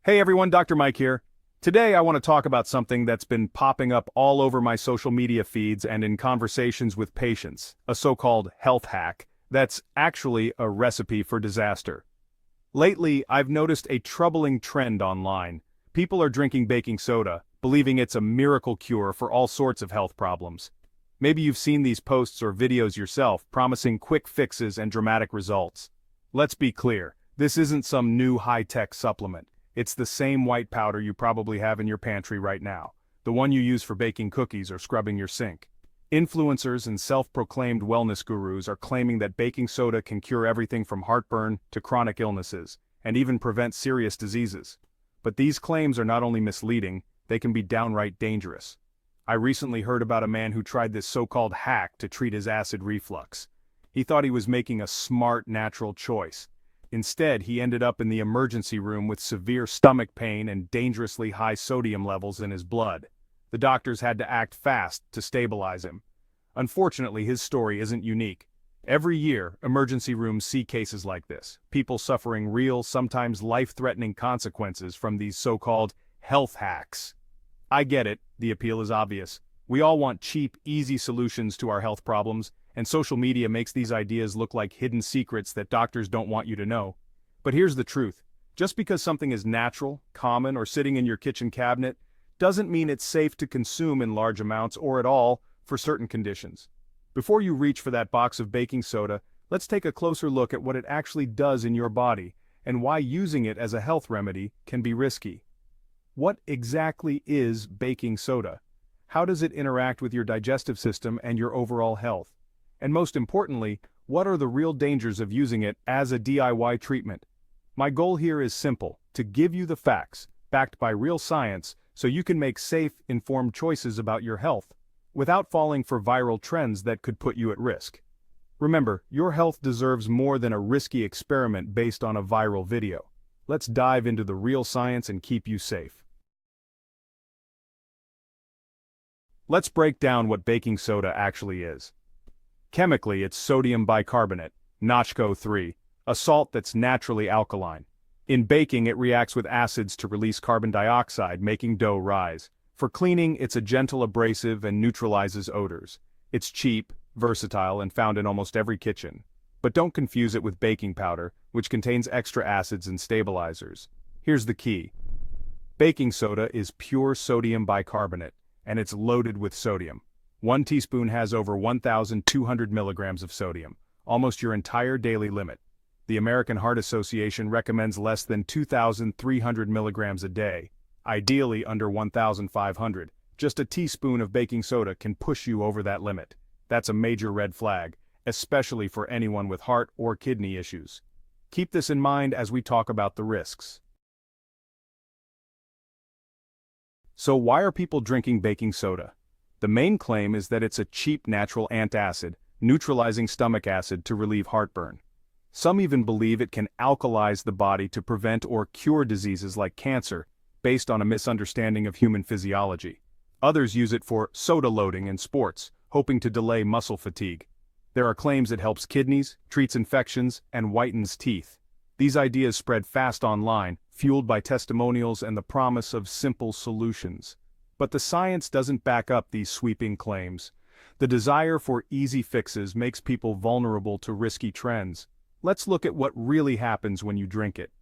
Hey everyone, Dr. Mike here. Today I want to talk about something that's been popping up all over my social media feeds and in conversations with patients, a so-called health hack that's actually a recipe for disaster. Lately, I've noticed a troubling trend online. People are drinking baking soda, believing it's a miracle cure for all sorts of health problems. Maybe you've seen these posts or videos yourself, promising quick fixes and dramatic results. Let's be clear, this isn't some new high-tech supplement. It's the same white powder you probably have in your pantry right now, the one you use for baking cookies or scrubbing your sink. Influencers and self-proclaimed wellness gurus are claiming that baking soda can cure everything from heartburn to chronic illnesses, and even prevent serious diseases. But these claims are not only misleading, they can be downright dangerous. I recently heard about a man who tried this so-called hack to treat his acid reflux. He thought he was making a smart, natural choice. Instead, he ended up in the emergency room with severe stomach pain and dangerously high sodium levels in his blood. The doctors had to act fast to stabilize him. Unfortunately, his story isn't unique. Every year, emergency rooms see cases like this, people suffering real, sometimes life-threatening consequences from these so-called health hacks. I get it, the appeal is obvious. We all want cheap, easy solutions to our health problems, and social media makes these ideas look like hidden secrets that doctors don't want you to know. But here's the truth. Just because something is natural, common, or sitting in your kitchen cabinet, doesn't mean it's safe to consume in large amounts or at all for certain conditions. Before you reach for that box of baking soda, let's take a closer look at what it actually does in your body, and why using it as a health remedy can be risky. What exactly is baking soda? How does it interact with your digestive system and your overall health? And most importantly, what are the real dangers of using it as a DIY treatment? My goal here is simple, to give you the facts, backed by real science, so you can make safe, informed choices about your health, without falling for viral trends that could put you at risk. Remember, your health deserves more than a risky experiment based on a viral video. Let's dive into the real science and keep you safe. Let's break down what baking soda actually is. Chemically, it's sodium bicarbonate, NaCO3, a salt that's naturally alkaline. In baking, it reacts with acids to release carbon dioxide, making dough rise. For cleaning, it's a gentle abrasive and neutralizes odors. It's cheap, versatile, and found in almost every kitchen. But don't confuse it with baking powder, which contains extra acids and stabilizers. Here's the key. Baking soda is pure sodium bicarbonate, and it's loaded with sodium. 1 teaspoon has over 1,200 milligrams of sodium, almost your entire daily limit. The American Heart Association recommends less than 2,300 milligrams a day, ideally under 1,500. Just a teaspoon of baking soda can push you over that limit. That's a major red flag, especially for anyone with heart or kidney issues. Keep this in mind as we talk about the risks. So why are people drinking baking soda? The main claim is that it's a cheap natural antacid, neutralizing stomach acid to relieve heartburn. Some even believe it can alkalize the body to prevent or cure diseases like cancer, based on a misunderstanding of human physiology. Others use it for soda loading in sports, hoping to delay muscle fatigue. There are claims it helps kidneys, treats infections, and whitens teeth. These ideas spread fast online, fueled by testimonials and the promise of simple solutions. But the science doesn't back up these sweeping claims. The desire for easy fixes makes people vulnerable to risky trends. Let's look at what really happens when you drink it.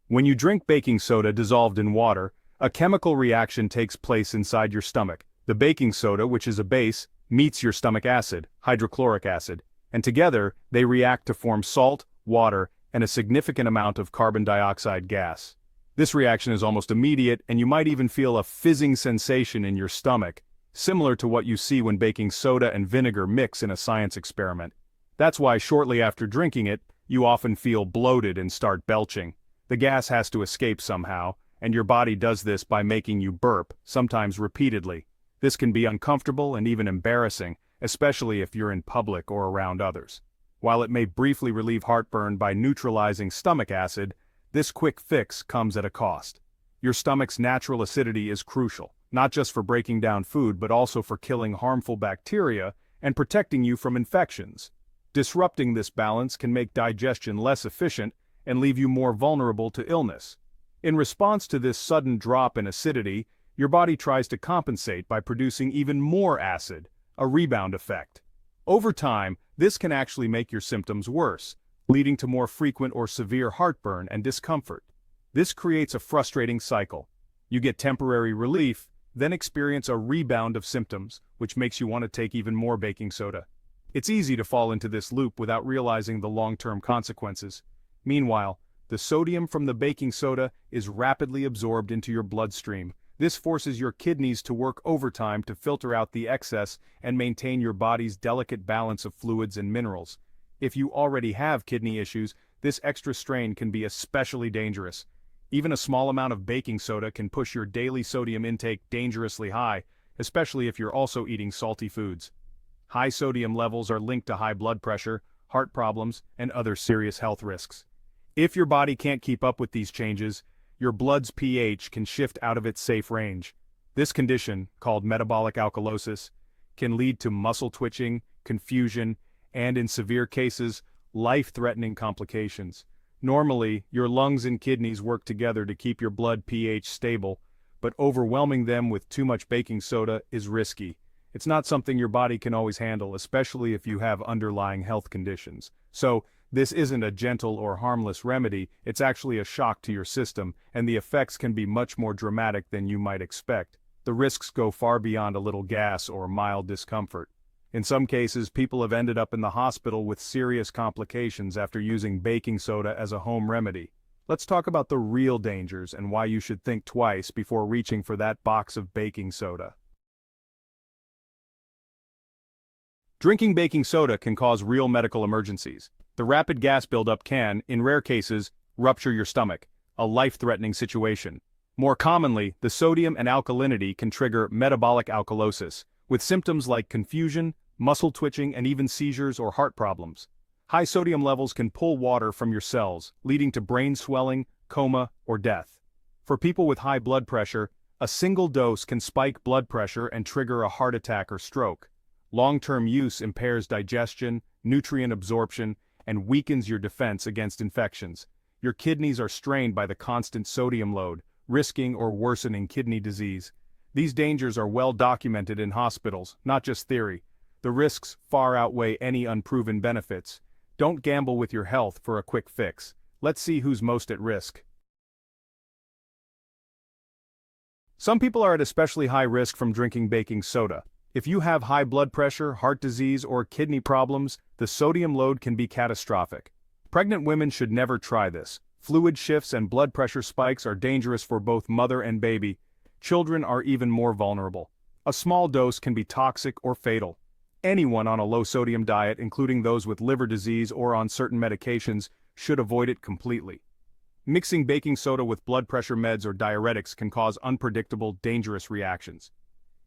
When you drink baking soda dissolved in water, a chemical reaction takes place inside your stomach. The baking soda, which is a base, meets your stomach acid, hydrochloric acid, and together they react to form salt, water, and a significant amount of carbon dioxide gas. This reaction is almost immediate, and you might even feel a fizzing sensation in your stomach, similar to what you see when baking soda and vinegar mix in a science experiment. That's why shortly after drinking it, you often feel bloated and start belching. The gas has to escape somehow, and your body does this by making you burp, sometimes repeatedly. This can be uncomfortable and even embarrassing, especially if you're in public or around others. While it may briefly relieve heartburn by neutralizing stomach acid, this quick fix comes at a cost. Your stomach's natural acidity is crucial, not just for breaking down food but also for killing harmful bacteria and protecting you from infections. Disrupting this balance can make digestion less efficient and leave you more vulnerable to illness. In response to this sudden drop in acidity, your body tries to compensate by producing even more acid, a rebound effect. Over time, this can actually make your symptoms worse, leading to more frequent or severe heartburn and discomfort. This creates a frustrating cycle. You get temporary relief, then experience a rebound of symptoms, which makes you want to take even more baking soda. It's easy to fall into this loop without realizing the long-term consequences. Meanwhile, the sodium from the baking soda is rapidly absorbed into your bloodstream. This forces your kidneys to work overtime to filter out the excess and maintain your body's delicate balance of fluids and minerals. If you already have kidney issues, this extra strain can be especially dangerous. Even a small amount of baking soda can push your daily sodium intake dangerously high, especially if you're also eating salty foods. High sodium levels are linked to high blood pressure, heart problems, and other serious health risks. If your body can't keep up with these changes, your blood's pH can shift out of its safe range. This condition, called metabolic alkalosis, can lead to muscle twitching, confusion, and in severe cases, life-threatening complications. Normally, your lungs and kidneys work together to keep your blood pH stable, but overwhelming them with too much baking soda is risky. It's not something your body can always handle, especially if you have underlying health conditions. So, this isn't a gentle or harmless remedy, it's actually a shock to your system, and the effects can be much more dramatic than you might expect. The risks go far beyond a little gas or mild discomfort. In some cases, people have ended up in the hospital with serious complications after using baking soda as a home remedy. Let's talk about the real dangers and why you should think twice before reaching for that box of baking soda. Drinking baking soda can cause real medical emergencies. The rapid gas buildup can, in rare cases, rupture your stomach, a life-threatening situation. More commonly, the sodium and alkalinity can trigger metabolic alkalosis, with symptoms like confusion, muscle twitching, and even seizures or heart problems. High sodium levels can pull water from your cells, leading to brain swelling, coma, or death. For people with high blood pressure, a single dose can spike blood pressure and trigger a heart attack or stroke. Long-term use impairs digestion, nutrient absorption, and weakens your defense against infections. Your kidneys are strained by the constant sodium load, risking or worsening kidney disease. These dangers are well documented in hospitals, not just theory. The risks far outweigh any unproven benefits. Don't gamble with your health for a quick fix. Let's see who's most at risk. Some people are at especially high risk from drinking baking soda. If you have high blood pressure, heart disease, or kidney problems, the sodium load can be catastrophic. Pregnant women should never try this. Fluid shifts and blood pressure spikes are dangerous for both mother and baby. Children are even more vulnerable. A small dose can be toxic or fatal. Anyone on a low-sodium diet, including those with liver disease or on certain medications, should avoid it completely. Mixing baking soda with blood pressure meds or diuretics can cause unpredictable, dangerous reactions.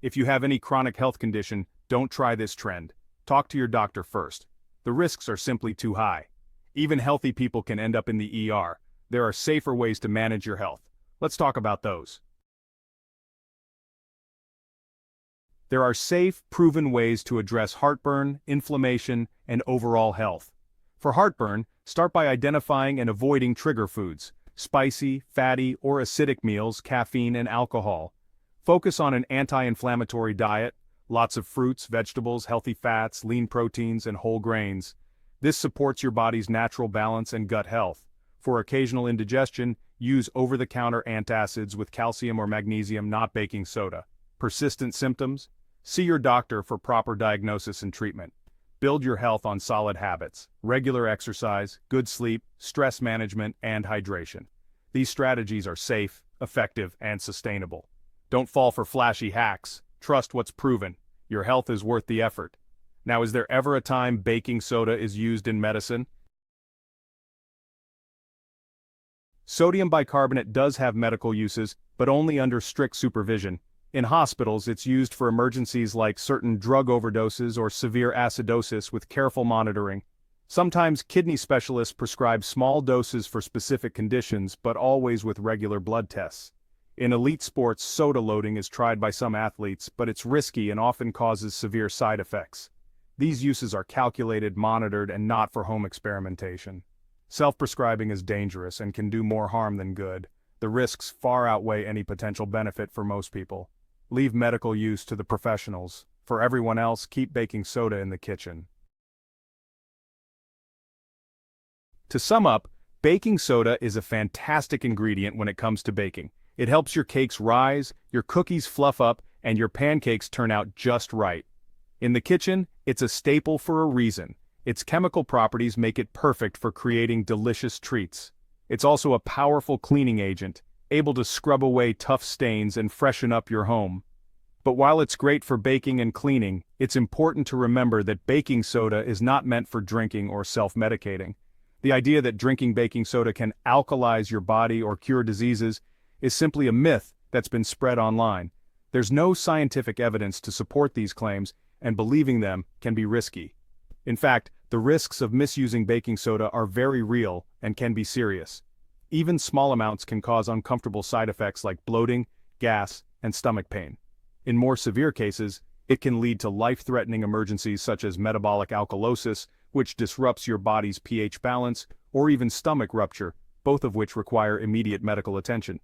If you have any chronic health condition, don't try this trend. Talk to your doctor first. The risks are simply too high. Even healthy people can end up in the ER. There are safer ways to manage your health. Let's talk about those. There are safe, proven ways to address heartburn, inflammation, and overall health. For heartburn, start by identifying and avoiding trigger foods, spicy, fatty, or acidic meals, caffeine, and alcohol. Focus on an anti-inflammatory diet, lots of fruits, vegetables, healthy fats, lean proteins, and whole grains. This supports your body's natural balance and gut health. For occasional indigestion, use over-the-counter antacids with calcium or magnesium, not baking soda. Persistent symptoms? See your doctor for proper diagnosis and treatment. Build your health on solid habits, regular exercise, good sleep, stress management, and hydration. These strategies are safe, effective, and sustainable. Don't fall for flashy hacks. Trust what's proven. Your health is worth the effort. Now, is there ever a time baking soda is used in medicine? Sodium bicarbonate does have medical uses, but only under strict supervision. In hospitals, it's used for emergencies like certain drug overdoses or severe acidosis with careful monitoring. Sometimes kidney specialists prescribe small doses for specific conditions, but always with regular blood tests. In elite sports, soda loading is tried by some athletes, but it's risky and often causes severe side effects. These uses are calculated, monitored, and not for home experimentation. Self-prescribing is dangerous and can do more harm than good. The risks far outweigh any potential benefit for most people. Leave medical use to the professionals. For everyone else, keep baking soda in the kitchen. To sum up, baking soda is a fantastic ingredient when it comes to baking. It helps your cakes rise, your cookies fluff up, and your pancakes turn out just right. In the kitchen, it's a staple for a reason. Its chemical properties make it perfect for creating delicious treats. It's also a powerful cleaning agent, able to scrub away tough stains and freshen up your home. But while it's great for baking and cleaning, it's important to remember that baking soda is not meant for drinking or self-medicating. The idea that drinking baking soda can alkalize your body or cure diseases is simply a myth that's been spread online. There's no scientific evidence to support these claims, and believing them can be risky. In fact, the risks of misusing baking soda are very real and can be serious. Even small amounts can cause uncomfortable side effects like bloating, gas, and stomach pain. In more severe cases, it can lead to life-threatening emergencies such as metabolic alkalosis, which disrupts your body's pH balance, or even stomach rupture, both of which require immediate medical attention.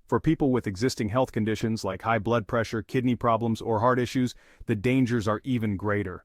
For people with existing health conditions like high blood pressure, kidney problems, or heart issues, the dangers are even greater.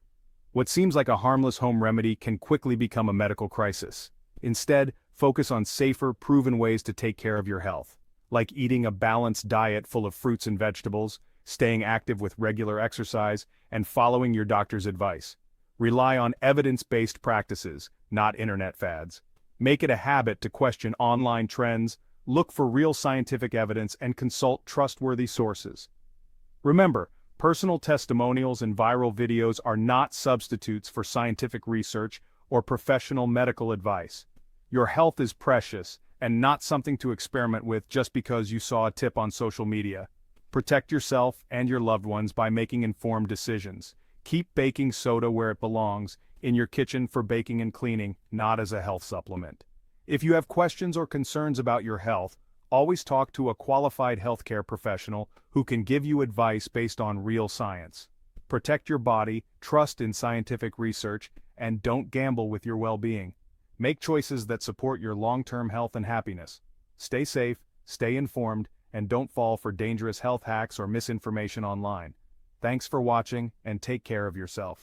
What seems like a harmless home remedy can quickly become a medical crisis. Instead, focus on safer, proven ways to take care of your health, like eating a balanced diet full of fruits and vegetables, staying active with regular exercise, and following your doctor's advice. Rely on evidence-based practices, not internet fads. Make it a habit to question online trends, look for real scientific evidence, and consult trustworthy sources. Remember, personal testimonials and viral videos are not substitutes for scientific research or professional medical advice. Your health is precious and not something to experiment with just because you saw a tip on social media. Protect yourself and your loved ones by making informed decisions. Keep baking soda where it belongs, in your kitchen for baking and cleaning, not as a health supplement. If you have questions or concerns about your health, always talk to a qualified healthcare professional who can give you advice based on real science. Protect your body, trust in scientific research, and don't gamble with your well-being. Make choices that support your long-term health and happiness. Stay safe, stay informed, and don't fall for dangerous health hacks or misinformation online. Thanks for watching, and take care of yourself.